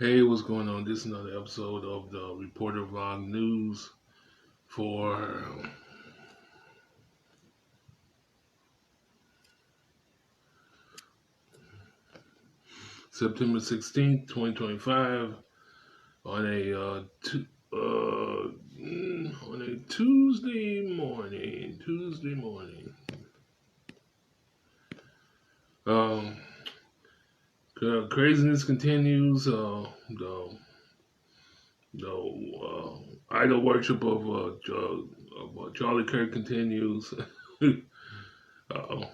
Hey, what's going on? This is another episode of the Reporter Vlog News for September 16th, 2025 on a Tuesday morning. Um, Craziness continues. The idol worship of Charlie Kirk continues. uh,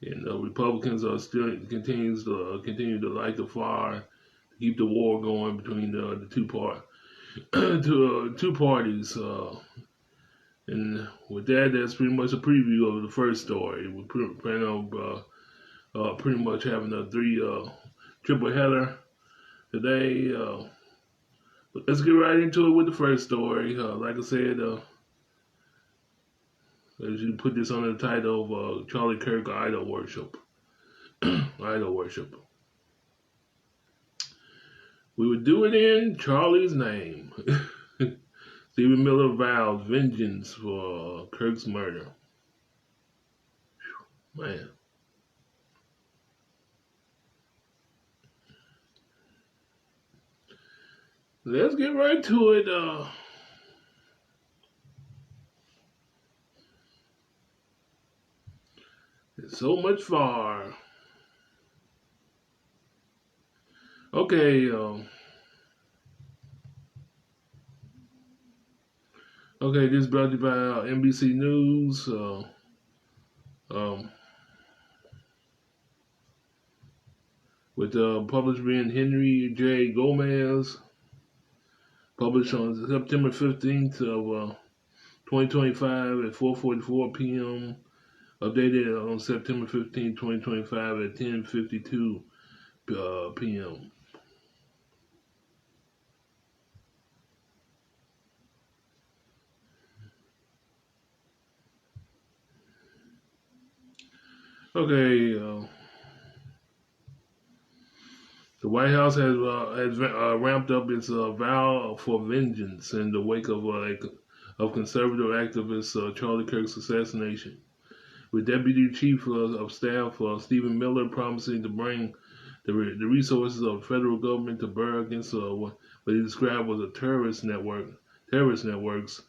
And the Republicans are still continue to light the fire to keep the war going between the two parties. And with that, that's pretty much a preview of the first story. We plan on pretty much having a three triple header today. But let's get right into it with the first story. Like I said, as you put this under the title of Charlie Kirk idol worship. Idol worship. We would do it in Charlie's name. Stephen Miller vows vengeance for Kirk's murder. Man. Let's get right to it. There's so much far. Okay. Okay. This is brought to you by NBC News. Um, with published being Henry J. Gomez. Published on September 15th of 2025 at 4:44 p.m. Updated on September 15th, 2025 at 10:52 p.m. Okay, the White House has ramped up its vow for vengeance in the wake of conservative activist Charlie Kirk's assassination, with Deputy Chief of Staff Stephen Miller promising to bring the resources of the federal government to bear against what he described as terrorist networks.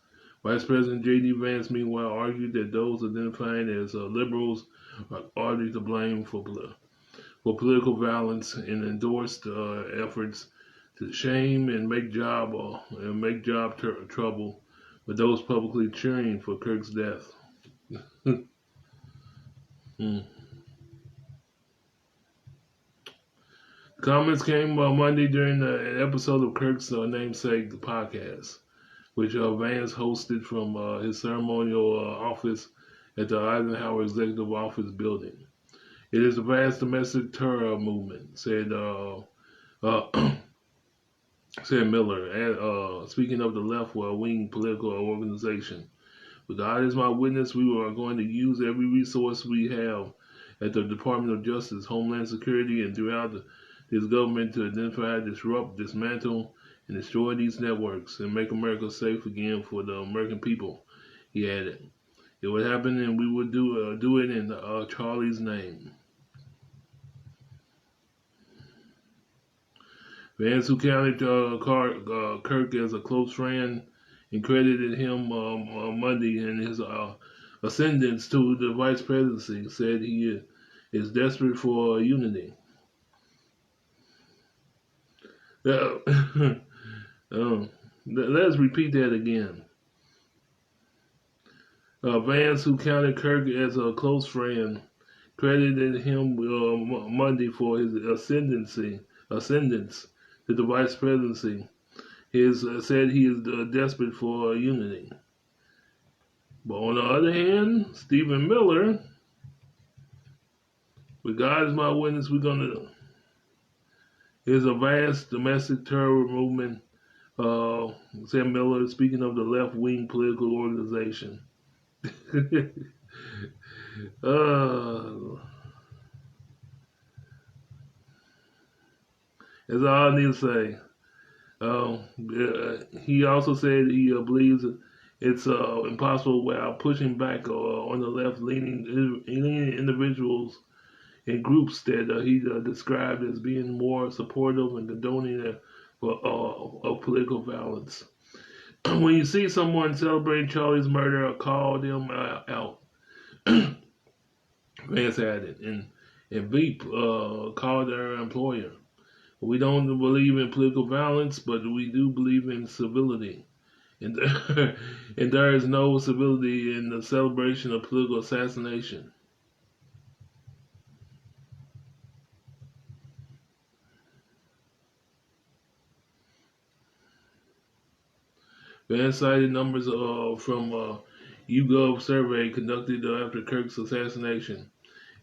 Vice President J.D. Vance, meanwhile, argued that those identifying as liberals are largely to blame for political violence and endorsed efforts to shame and make job trouble with those publicly cheering for Kirk's death. Hmm. Comments came Monday during an episode of Kirk's namesake podcast, which Vance hosted from his ceremonial office at the Eisenhower Executive Office building. It is a vast domestic terror movement, uh, said Miller, speaking of the left-wing political organization. With God as my witness, we are going to use every resource we have at the Department of Justice, Homeland Security, and throughout this government to identify, disrupt, dismantle, and destroy these networks and make America safe again for the American people, he added. It would happen, and we would do it in Charlie's name. Vance, who counted Kirk as a close friend and credited him Monday in his ascendance to the vice presidency, said he is desperate for unity. Let's repeat that again. Vance, who counted Kirk as a close friend, credited him Monday for his ascendance to the vice presidency. He said he is desperate for unity. But on the other hand, Stephen Miller, with God as my witness, there's a vast domestic terror movement, said Miller, speaking of the left-wing political organization. uh, That's all I need to say. He also said he believes it's impossible without pushing back on the left-leaning individuals and groups that he described as being more supportive and condoning of political violence. When you see someone celebrating Charlie's murder, call them out. Vance added, and Veep called their employer. We don't believe in political violence, but we do believe in civility. And there, and there is no civility in the celebration of political assassination. Vance cited numbers from YouGov survey conducted after Kirk's assassination,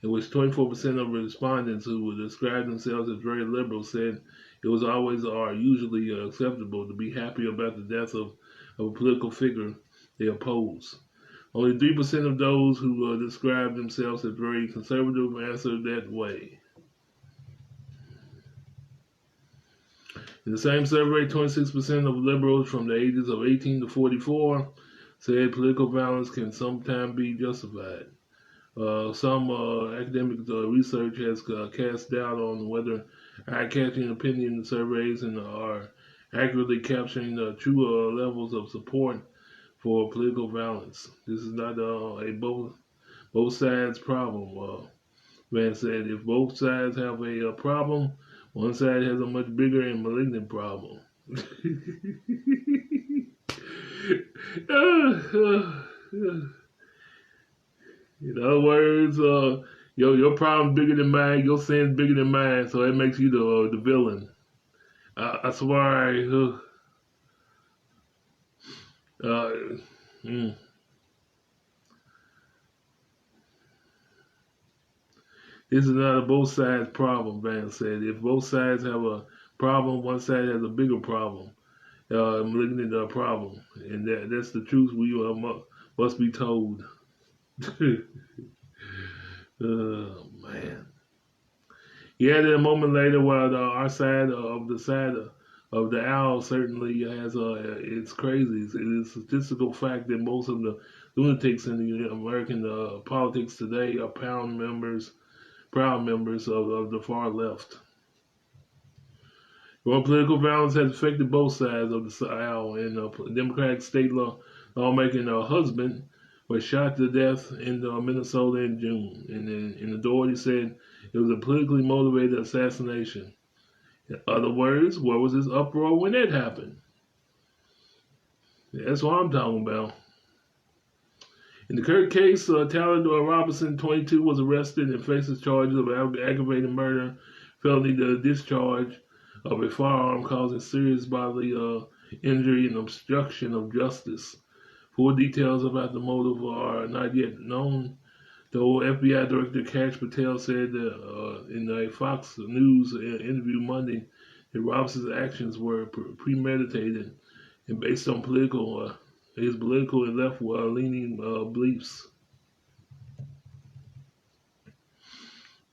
in which 24% of respondents who would describe themselves as very liberal said it was always or usually acceptable to be happy about the death of a political figure they oppose. Only 3% of those who describe themselves as very conservative answered that way. In the same survey, 26% of liberals from the ages of 18 to 44 said political violence can sometimes be justified. Some academic research has cast doubt on whether eye-catching opinion surveys are accurately capturing the true levels of support for political violence. This is not a both sides problem. Vance said if both sides have a problem, one side has a much bigger and malignant problem. In other words, your problem's bigger than mine, your sin's bigger than mine, so it makes you the villain. I swear. Mm. This is not a both sides problem, Vance said. If both sides have a problem, one side has a bigger problem, malignant problem, and that's the truth we must be told. Oh man. He added a moment later, while our side of the owl certainly has it's crazy. It is a statistical fact that most of the lunatics in the American politics today are proud members of the far left. Well, political violence has affected both sides of the aisle, and Democratic state lawmaking husband was shot to death in Minnesota in June, and authorities said it was a politically motivated assassination. In other words, where was this uproar when that happened? That's what I'm talking about. In the Kirk case, Tyler Robinson, 22, was arrested and faces charges of aggravated murder, felony discharge of a firearm causing serious bodily injury, and obstruction of justice. Full details about the motive are not yet known, though FBI Director Kash Patel said in a Fox News interview Monday that Robinson's actions were premeditated and based on his political and left-leaning beliefs.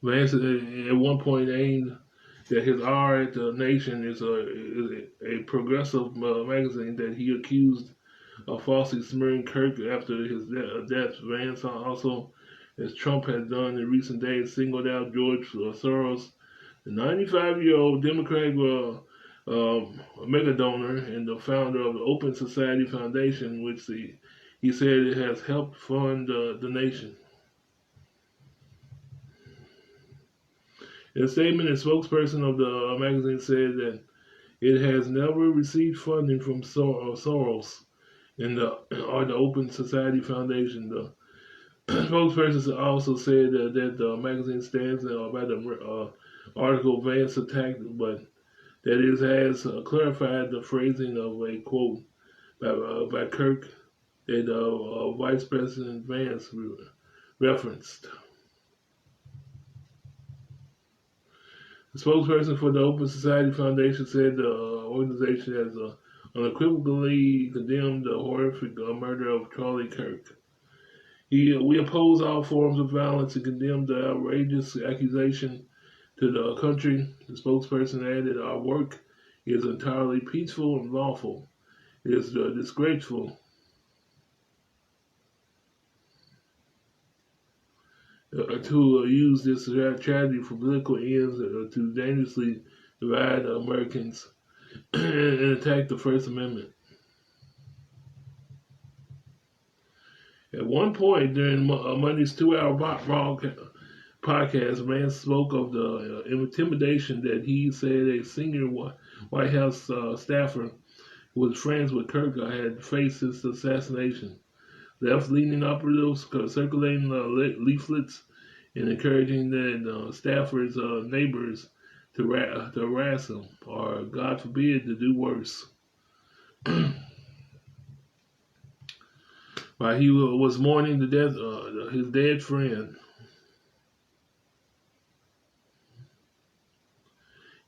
Vance at one point aimed that his R at the Nation is a progressive magazine that he accused of falsely smearing Kirk after his death. Vance also, as Trump has done in recent days, singled out George Soros, the 95-year-old Democratic mega donor and the founder of the Open Society Foundation, which he said it has helped fund the nation. In a statement, a spokesperson of the magazine said that it has never received funding from Soros or the Open Society Foundation. The spokesperson also said that the magazine stands by the article Vance attacked, but that it has clarified the phrasing of a quote by Kirk that Vice President Vance referenced. The spokesperson for the Open Society Foundation said the organization has unequivocally condemned the horrific murder of Charlie Kirk. We oppose all forms of violence and condemn the outrageous accusation to the country. The spokesperson added, "Our work is entirely peaceful and lawful. It is disgraceful to use this tragedy for political ends to dangerously divide Americans and attack the First Amendment." At one point during Monday's 2-hour podcast, a man spoke of the intimidation that he said a senior White House staffer who was friends with Kirk had faced since the assassination. Left-leaning operatives circulating leaflets and encouraging that Stafford's neighbors to harass him, or God forbid, to do worse. While he was mourning the death of his dead friend,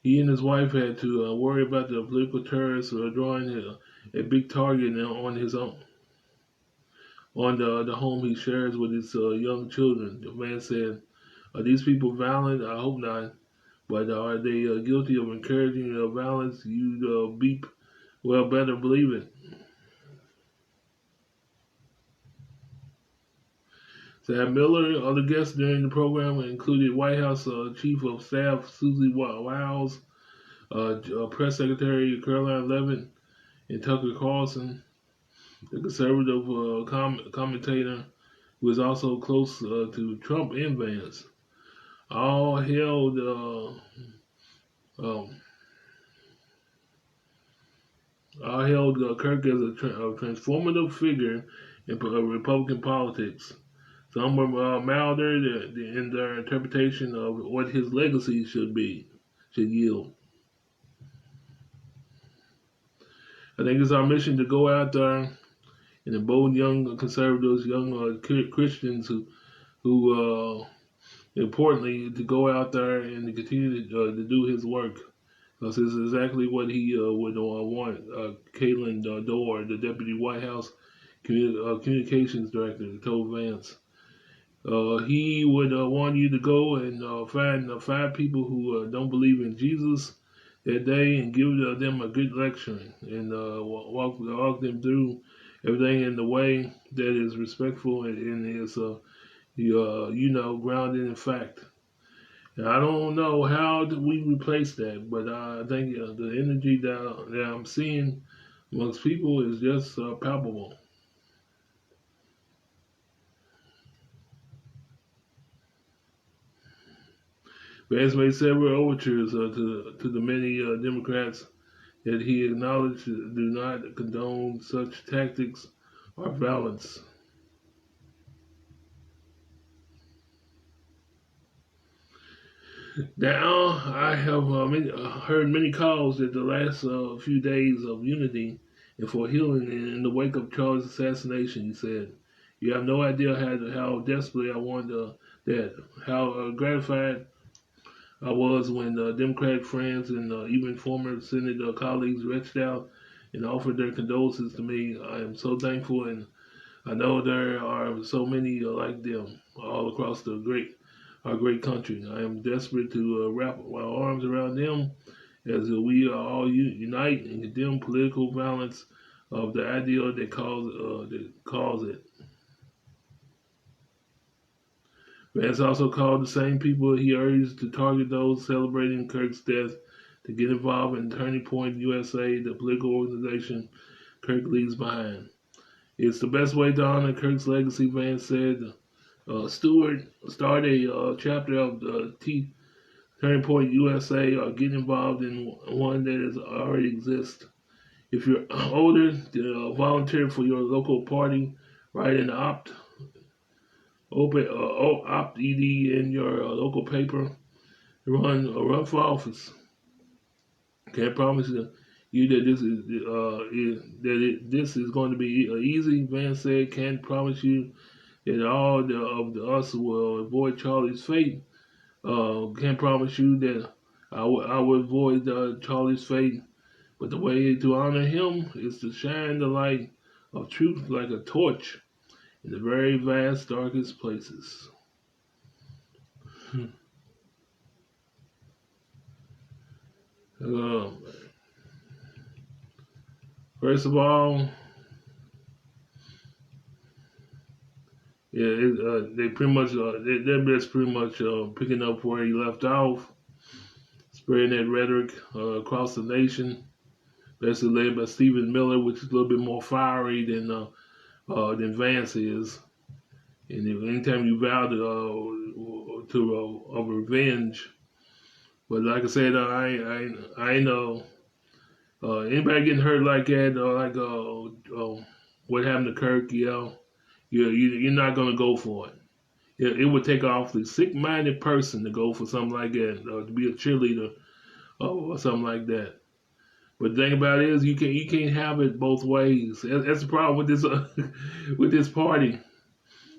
he and his wife had to worry about the political terrorists drawing a big target on his own, on the home he shares with his young children. The man said, "Are these people violent? I hope not. But are they guilty of encouraging violence? You beep. Well, better believe it." Sam Miller, other guests during the program included White House Chief of Staff Susie Wiles, Press Secretary Caroline Leavitt, and Tucker Carlson, the conservative commentator who is also close to Trump and Vance. All held Kirk as a transformative figure in Republican politics. Some were milder in their interpretation of what his legacy should yield. I think it's our mission to go out there and embolden young conservatives, young Christians who importantly, to go out there and to continue to do his work. Because this is exactly what he would want. Caitlin Dorr, the Deputy White House Communications Director, told Vance. He would want you to go and find 5 people who don't believe in Jesus that day and give them a good lecture and walk them through everything in the way that is respectful and is grounded in fact. And I don't know how we replace that, but I think the energy that I'm seeing amongst people is just palpable. Vance made several overtures to the many Democrats that he acknowledged do not condone such tactics or violence. Now, I have heard many calls that the last few days of unity and for healing in the wake of Charles' assassination, he said. "You have no idea how desperately I wanted that, how gratified I was when Democratic friends and even former Senate colleagues reached out and offered their condolences to me. I am so thankful, and I know there are so many like them all across our great country. I am desperate to wrap my arms around them as we all unite and condemn political violence of the ideal that calls it." Vance also called the same people he urged to target those celebrating Kirk's death to get involved in Turning Point USA, the political organization Kirk leaves behind. "It's the best way to honor Kirk's legacy," Vance said. Stewart, start a chapter of the Turning Point USA or get involved in one that already exists. If you're older, volunteer for your local party, write an opt-ed in your local paper, run for office. Can't promise you that this is going to be easy. Vance said, "Can't promise you that all of us will avoid Charlie's fate. Can't promise you that I will avoid Charlie's fate. But the way to honor him is to shine the light of truth like a torch in the very vast, darkest places." Um, First of all, yeah, they pretty much they're just pretty much picking up where he left off, spreading that rhetoric across the nation. Basically led by Stephen Miller, which is a little bit more fiery than Vance is. And anytime you vow to of revenge, but like I said, I know anybody getting hurt like that, or like what happened to Kirk, you're not gonna go for it. It would take an awfully sick-minded person to go for something like that, to be a cheerleader or something like that. But the thing about it is, you can't have it both ways. That's the problem with this with this party.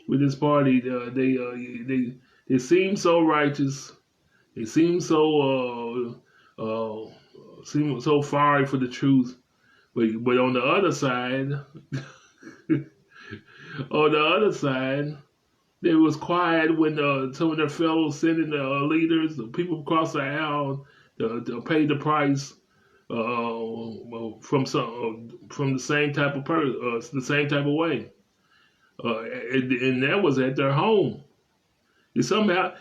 With this party, they seem so righteous. They seem so fiery for the truth. But on the other side, on the other side, they was quiet when some of their fellow Senate leaders, the people across the aisle, paid the price from the same type of the same type of way, and that was at their home. And somehow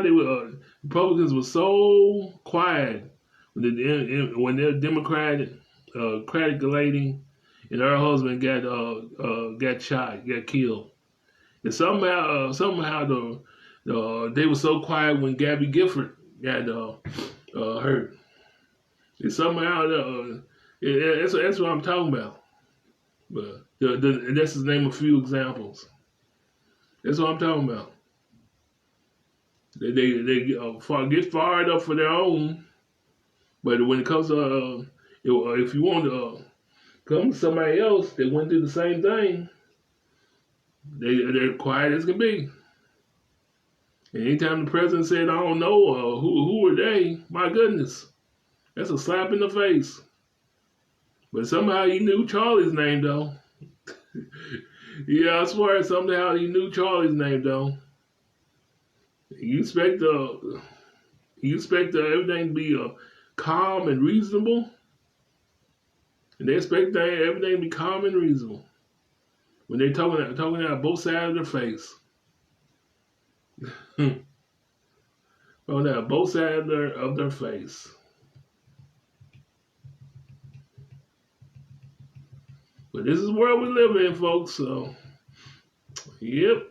they were Republicans were so quiet when their Democratic lady and her husband got shot, got killed. And somehow they were so quiet when Gabby Gifford got hurt. And somehow that's what I'm talking about. But and that's to name a few examples. That's what I'm talking about. They get fired up for their own, but when it comes to if you want to come to somebody else that went through the same thing, they're quiet as can be. And anytime the president said, "I don't know who are they," my goodness, that's a slap in the face. But somehow he knew Charlie's name though. Yeah, I swear somehow he knew Charlie's name though. You expect everything to be calm and reasonable, and they expect everything to be calm and reasonable when they're talking out both sides of their face. Talking out both sides of their face. But this is the world we live in, folks. So, yep.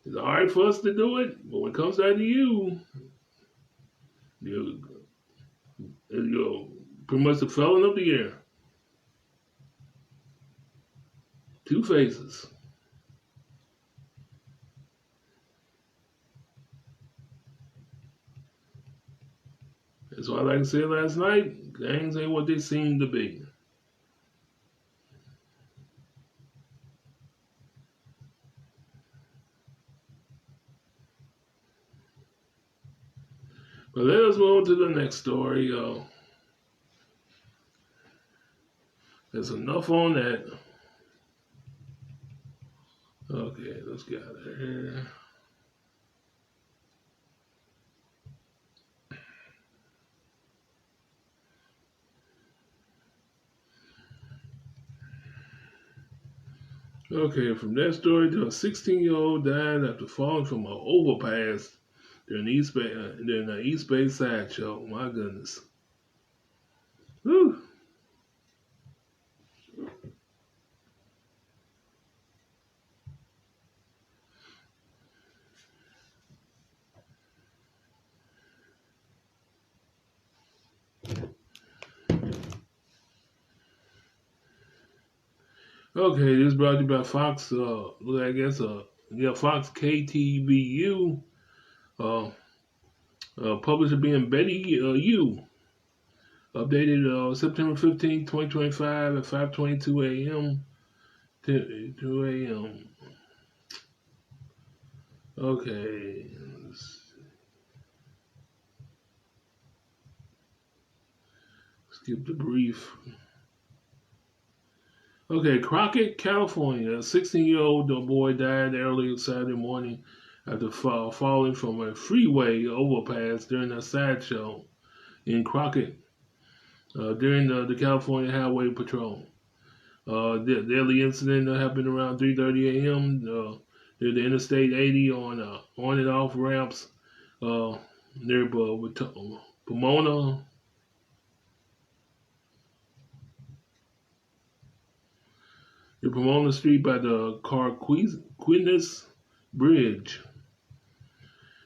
It's hard for us to do it, but when it comes down to you're pretty much the felon of the year. Two faces. That's why, like I said last night, things ain't what they seem to be. But let us move on to the next story. There's enough on that. Okay, let's get out of here. Okay, from that story to a 16-year-old died after falling from an overpass during the East Bay sideshow. My goodness. Whew. Okay, this is brought to you by Fox. Fox KTVU. Publisher being Betty U. Updated September 15th, 2025 at 5:22 a.m. to 2 a.m. Okay. Let's skip the brief. Okay, Crockett, California. A 16-year-old boy died early Saturday morning after falling from a freeway overpass during a sideshow in Crockett during the California Highway Patrol. The deadly incident happened around 3:30 a.m. Near the Interstate 80 on and off ramps near Pomona. The Pomona Street by the Carquinez Bridge.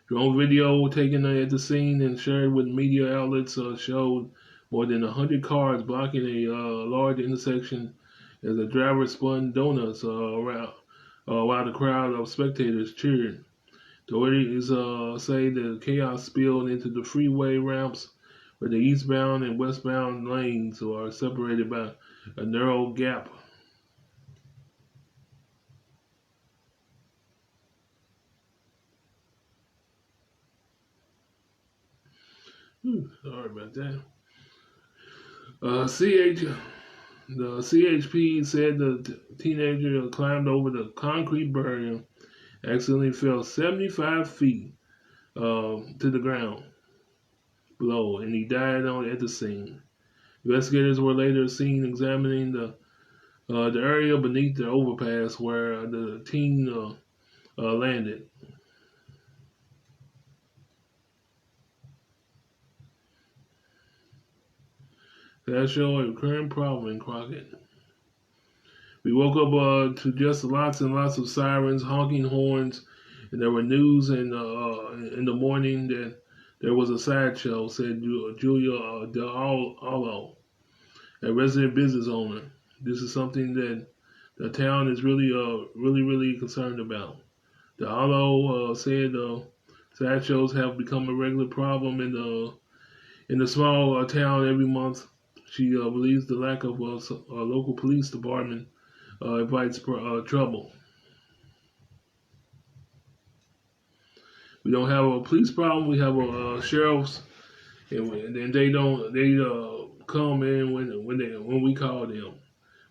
Drone video taken at the scene and shared with media outlets showed more than 100 cars blocking a large intersection as the driver spun donuts around while the crowd of spectators cheered. Authorities say the chaos spilled into the freeway ramps where the eastbound and westbound lanes are separated by a narrow gap. Sorry about that. The CHP said the teenager climbed over the concrete barrier, accidentally fell 75 feet to the ground below, and he died at the scene. Investigators were later seen examining the area beneath the overpass where the teen landed. That showed a recurring problem in Crockett. We woke up to just lots and lots of sirens, honking horns, and there were news in the morning that there was a sideshow, said Julia D'Allo, a resident business owner. This is something that the town is really concerned about. D'Allo said sideshows have become a regular problem in the small town every month. She believes the lack of a local police department invites trouble. We don't have a police problem. We have a sheriff's, and they don't come in when we call them.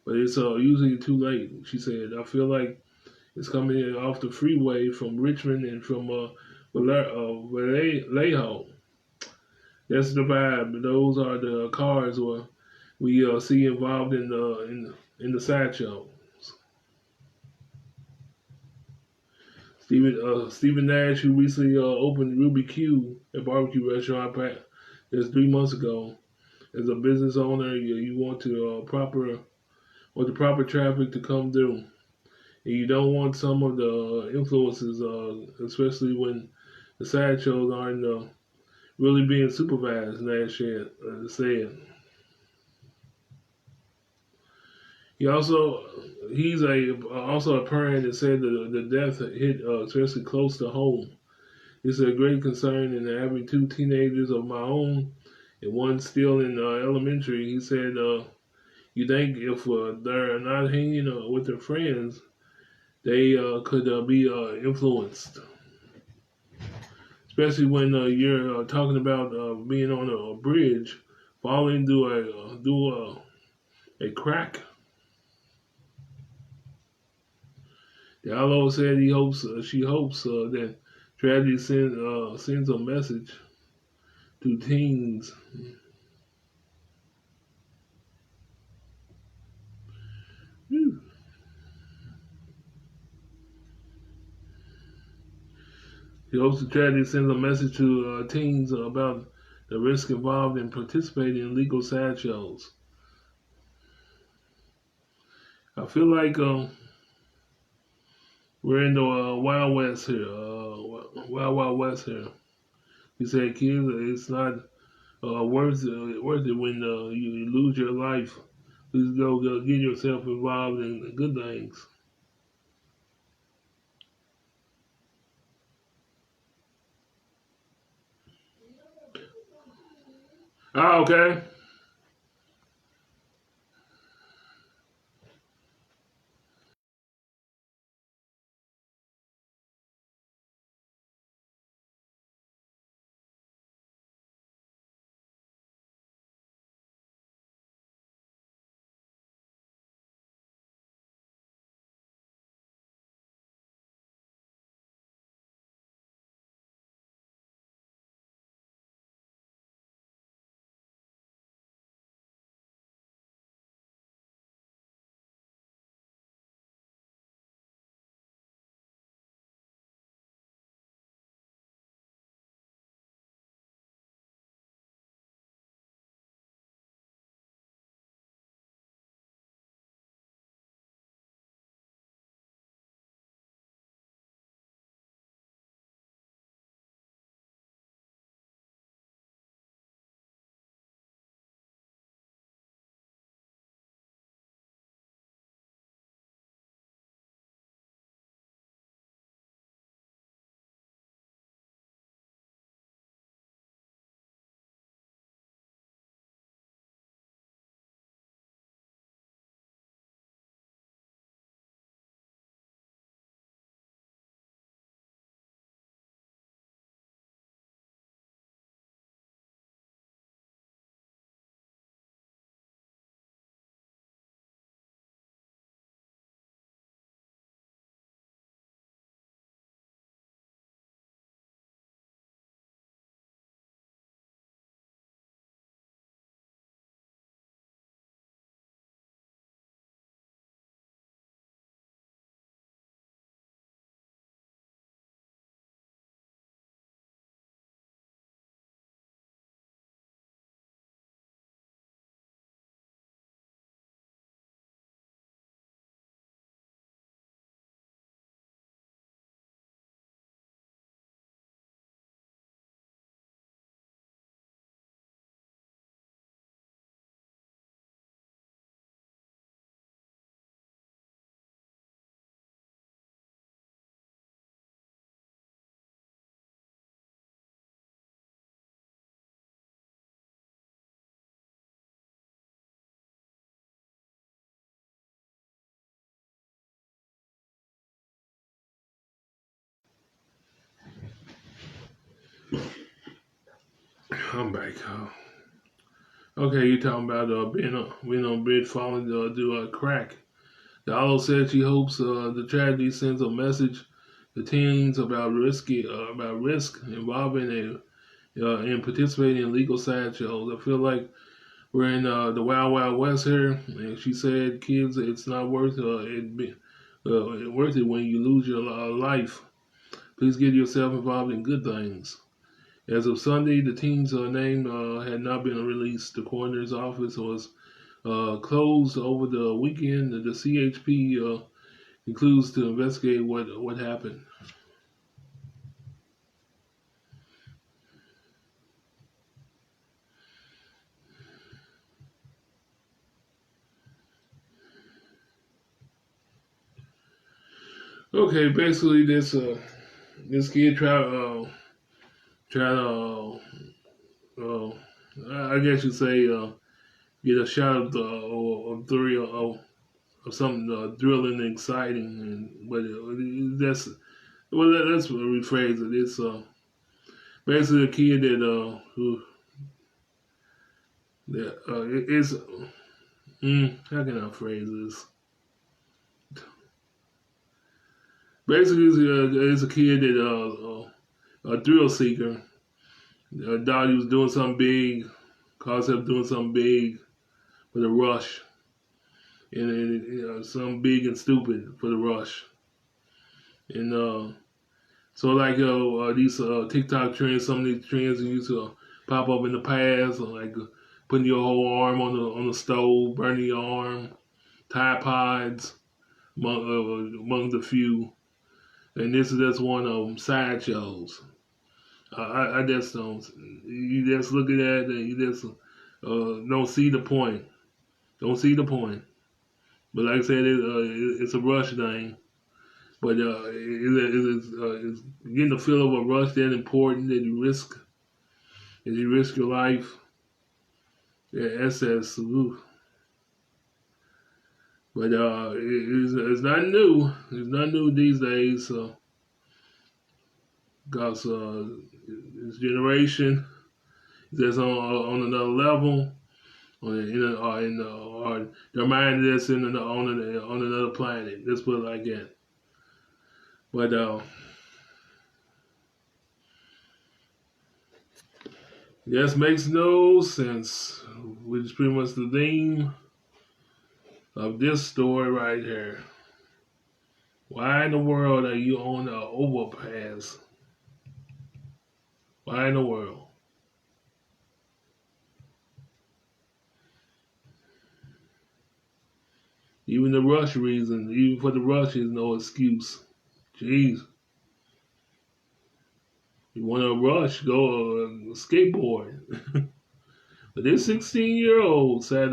But it's usually too late. She said, I feel like it's coming in off the freeway from Richmond and from Vallejo. That's the vibe. Those are the cars where we see involved in the sideshow. Stephen Nash, who recently opened Ruby Q, a barbecue restaurant just 3 months ago. As a business owner, you want to want the proper traffic to come through, and you don't want some of the influences, especially when the sideshows aren't really being supervised. Nash said. He's also a parent that said the death hit especially close to home. It's a great concern, and having two teenagers of my own and one still in elementary. He said, you think if they're not hanging with their friends, they could be influenced, especially when you're talking about being on a bridge, falling through a crack. Diallo said she hopes that tragedy sends a message to teens. Whew. She hopes the tragedy sends a message to teens about the risk involved in participating in legal sideshows. I feel like we're in the Wild West here, Wild West here. He said, kids, it's not worth it when you lose your life. Please go get yourself involved in good things. Ah, okay. I'm back. Okay, you talking about being on bridge falling due a crack. Dahlo said she hopes the tragedy sends a message to teens about risk involving in participating in legal sideshows. I feel like we're in the wild wild west here, and she said, kids, it's not worth it when you lose your life. Please get yourself involved in good things. As of Sunday, the teen's name had not been released. The coroner's office was closed over the weekend. The CHP concludes to investigate what happened. Okay, basically this kid tried I guess you'd say get a shot of thrill of something thrilling and exciting, but that's let's rephrase it. It's basically a kid that who that is how can I phrase this? Basically, it's a kid that a thrill seeker. Thought he was doing something big, caused him doing something big for the rush, and something big and stupid for the rush, and so like these TikTok trends, some of these trends used to pop up in the past, like putting your whole arm on the stove, burning your arm, Tide Pods, among the few, and this is just one of them, sideshows. I just don't. You just look at that and you just don't see the point. Don't see the point. But like I said, it's a rush thing. But is getting the feel of a rush that important that you risk your life? Yeah, that's oof. But it's not new. It's not new these days. Because this generation is just on another level, or their mind is on another planet. Let's put it like that. But this makes no sense, which is pretty much the theme of this story right here. Why in the world are you on an overpass? Why in the world? Even the rush reason, even for the rush is no excuse. Jeez. You want to rush, go skateboard. But this 16-year-old had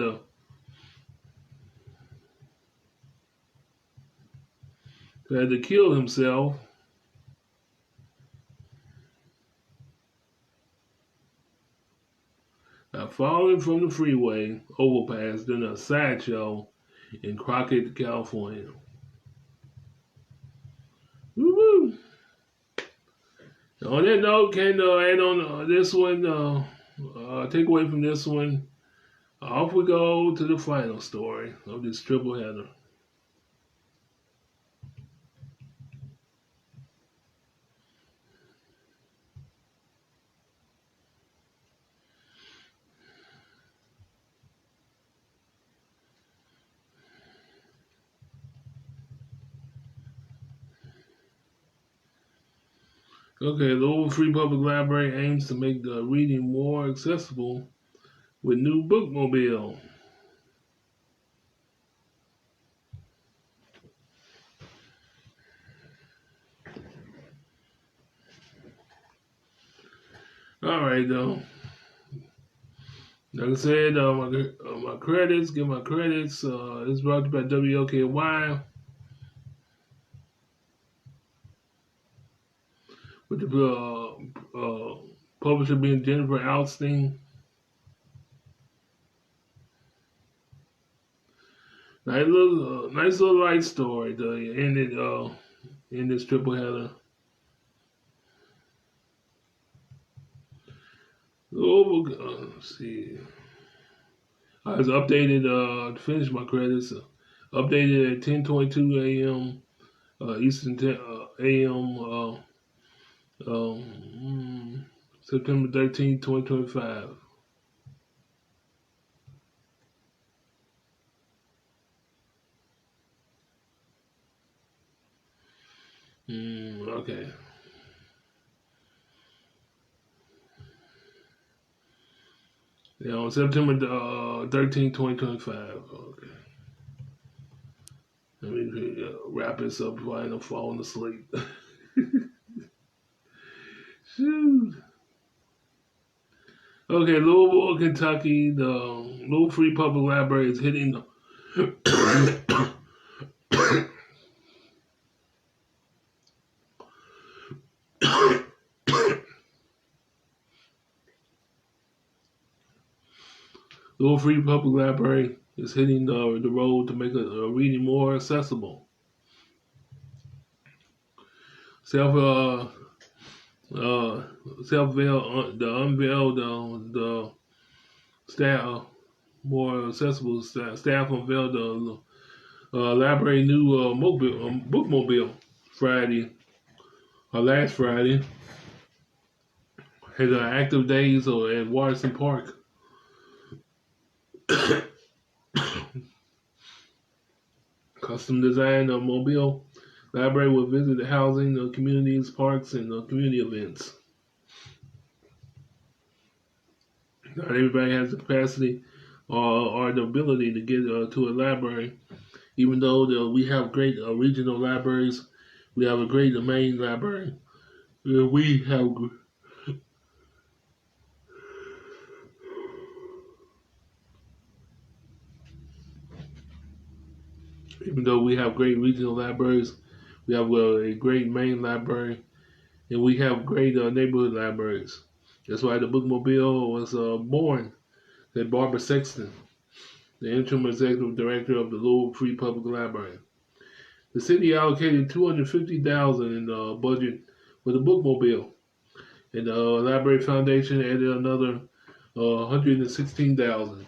to kill himself by falling from the freeway overpass during a sideshow in Crockett, California. Woo-woo. On that note, can add on this one, take away from this one, off we go to the final story of this triple header. Okay, Louisville Free Public Library aims to make reading more accessible with new bookmobile. All right, though. Like I said, my credits, give my credits. It's brought to you by WLKY. With the publisher being Jennifer Alstein. Nice little light story to end it in this triple header. Oh, let's see. I was updated to finish my credits. Updated at 10:22 a.m. Eastern a.m. September 13th, 2025. Okay. Yeah, on September 13th, 2025. Okay. Let me wrap this up before I end up falling asleep. Shoot. Okay, Louisville, Kentucky. The Louisville Free Public Library is hitting the Louisville Free Public Library is hitting the road to make reading more accessible. Self unveiled the staff more accessible staff unveiled the library new bookmobile Friday last Friday. Had active days at Watson Park. Custom designed mobile library will visit the housing, communities, parks, and community events. Not everybody has the capacity or the ability to get to a library. Even though we have great regional libraries, we have a great main library. We have, even though we have great regional libraries, we have a great main library, and we have great neighborhood libraries. That's why the Bookmobile was born. That Barbara Sexton, the interim executive director of the Louisville Free Public Library. The city allocated $250,000 in the budget for the Bookmobile, and the Library Foundation added another $116,000.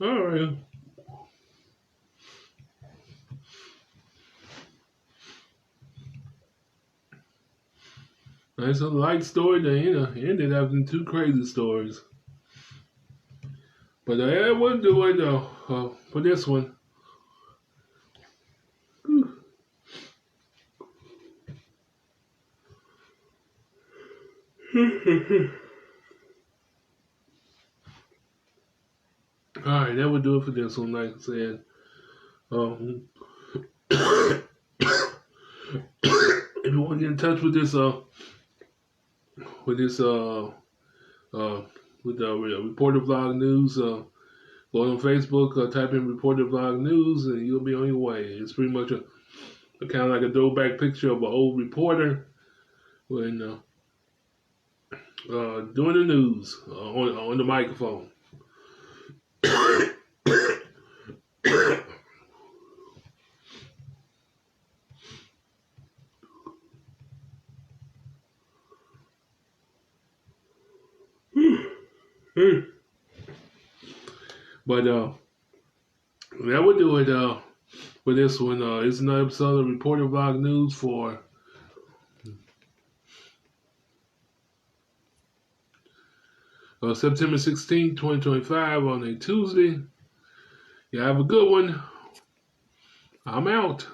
All right. It's a light story that ended up in two crazy stories. But I will do it for this one. All right, that would do it for this one. Like I said, if you want to get in touch with this with this with the Reporter Vlog News, go on Facebook, type in Reporter Vlog News, and you'll be on your way. It's pretty much a kind of like a throwback picture of an old reporter when doing the news on the microphone. But that would do it for this one. It's another episode of Reporter Vlog News for September 16th, 2025 on a Tuesday. You have a good one. I'm out.